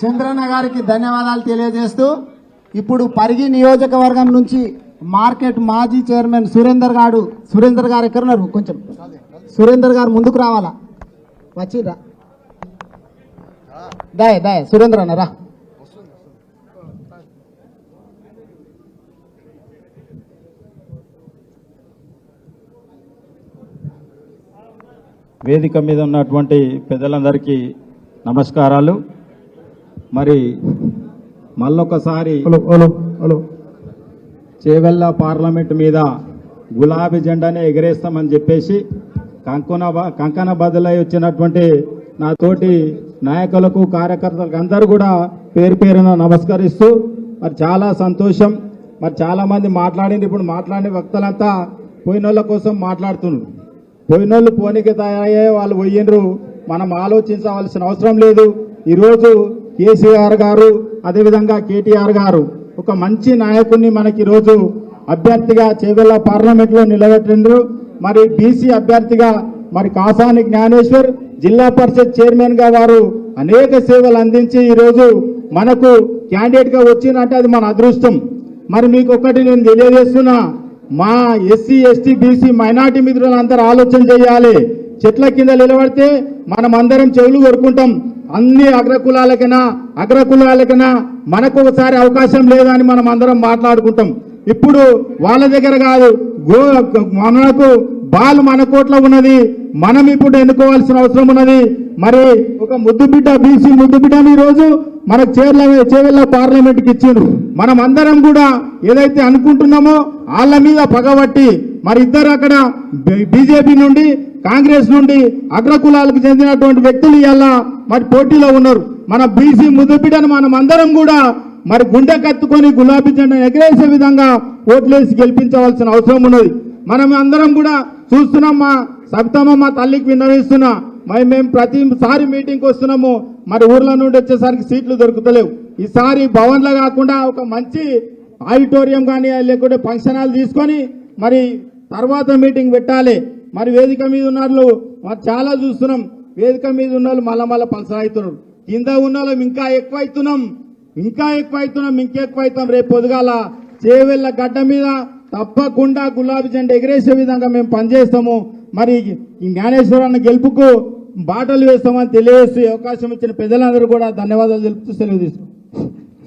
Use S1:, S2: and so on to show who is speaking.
S1: చంద్రన్న గారికి ధన్యవాదాలు తెలియజేస్తూ ఇప్పుడు పరిగి నియోజకవర్గం నుంచి మార్కెట్ మాజీ చైర్మన్ సురేందర్ గారు ఎక్కడ ఉన్నారు? కొంచెం సురేందర్ గారు ముందుకు రావాలా, వచ్చిరా దాయ సురేంద్ర అన్నారా?
S2: వేదిక మీద ఉన్నటువంటి పెద్దలందరికీ నమస్కారాలు. మరి మళ్ళొకసారి చేవెళ్ళ పార్లమెంట్ మీద గులాబీ జెండానే ఎగరేస్తామని చెప్పేసి కంకణ బదులై వచ్చినటువంటి నా తోటి నాయకులకు కార్యకర్తలకు అందరూ కూడా పేరు పేరున నమస్కరిస్తూ మరి చాలా సంతోషం. మరి చాలా మంది మాట్లాడింది, ఇప్పుడు మాట్లాడిన వ్యక్తులంతా పోయినోళ్ళ కోసం మాట్లాడుతున్నారు. పోయినోళ్ళు పోనీకి తయారయ్యే వాళ్ళు పోయినరు, మనం ఆలోచించవలసిన అవసరం లేదు. ఈరోజు కేసీఆర్ గారు అదేవిధంగా కేటీఆర్ గారు ఒక మంచి నాయకుడిని మనకి ఈరోజు అభ్యర్థిగా చేవెళ్ళ పార్లమెంట్ లో నిలబెట్టిండ్రు. మరి బీసీ అభ్యర్థిగా మరి కాసాని జ్ఞానేశ్వర్ జిల్లా పరిషత్ చైర్మన్ గా వారు అనేక సేవలు అందించి ఈరోజు మనకు క్యాండిడేట్ గా వచ్చిందంటే అది మన అదృష్టం. మరి మీకు ఒకటి నేను తెలియజేస్తున్నా, మా ఎస్సీ ఎస్టీ బీసీ మైనార్టీ మిత్రులందరూ ఆలోచన చేయాలి. చెట్ల కింద నిలబడితే మనం అందరం చెవులు కొరుకుంటాం. అన్ని అగ్రకులాలకైనా మనకు ఒకసారి అవకాశం లేదని మనం అందరం మాట్లాడుకుంటాం. ఇప్పుడు వాళ్ళ దగ్గర కాదు, మనకు బాల్ మన కోట్లో ఉన్నది, మనం ఇప్పుడు ఎన్నుకోవాల్సిన అవసరం ఉన్నది. మరి ఒక ముద్దుబిడ్డ బీసీ ముద్దుబిడ్డని ఈరోజు మనకు చేవెళ్ళ పార్లమెంట్కి ఇచ్చిండ్రు. మనం అందరం కూడా ఏదైతే అనుకుంటున్నామో వాళ్ళ మీద పగబట్టి మరి ఇద్దరు అక్కడ బీజేపీ నుండి కాంగ్రెస్ నుండి అగ్రకులాలకు చెందినటువంటి వ్యక్తులు ఇవాళ మరి పోటీలో ఉన్నారు. మన బీసీ ముద్దుబిడ్డను మనం అందరం కూడా మరి గుండె కత్తుకొని గులాబీ జెండా ఎగరేసే విధంగా ఓట్లేసి గెలిపించవలసిన అవసరం ఉన్నది. మనం అందరం కూడా చూస్తున్నాం. మా సబితమ్మ మా తల్లికి విన్నవిస్తున్నా, మరి మేము ప్రతిసారి మీటింగ్కి వస్తున్నాము, మరి ఊర్ల నుండి వచ్చేసరికి సీట్లు దొరుకుతలేవు. ఈసారి భవన్లో కాకుండా ఒక మంచి ఆడిటోరియం కానీ లేకుంటే ఫంక్షన్ హాల్ తీసుకొని మరి తర్వాత మీటింగ్ పెట్టాలి. మరి వేదిక మీద ఉన్న మరి చాలా చూస్తున్నాం, వేదిక మీద ఉన్న వాళ్ళు మళ్ళా పలసలవుతున్నారు, కింద ఉన్న వాళ్ళం ఇంకా ఎక్కువ అవుతున్నాం. రేపు పొద్దుగాల చేవెళ్ళ గడ్డ మీద తప్పకుండా గులాబీ జెండా ఎగరేసే విధంగా మేము పనిచేస్తాము. మరి ఈ జ్ఞానేశ్వరన్న గెలుపుకు బాటలు వేస్తామని తెలియజేస్తూ అవకాశం ఇచ్చిన పెద్దలందరూ కూడా ధన్యవాదాలు తెలుపుతూ సెలవు తీసుకుంటాం.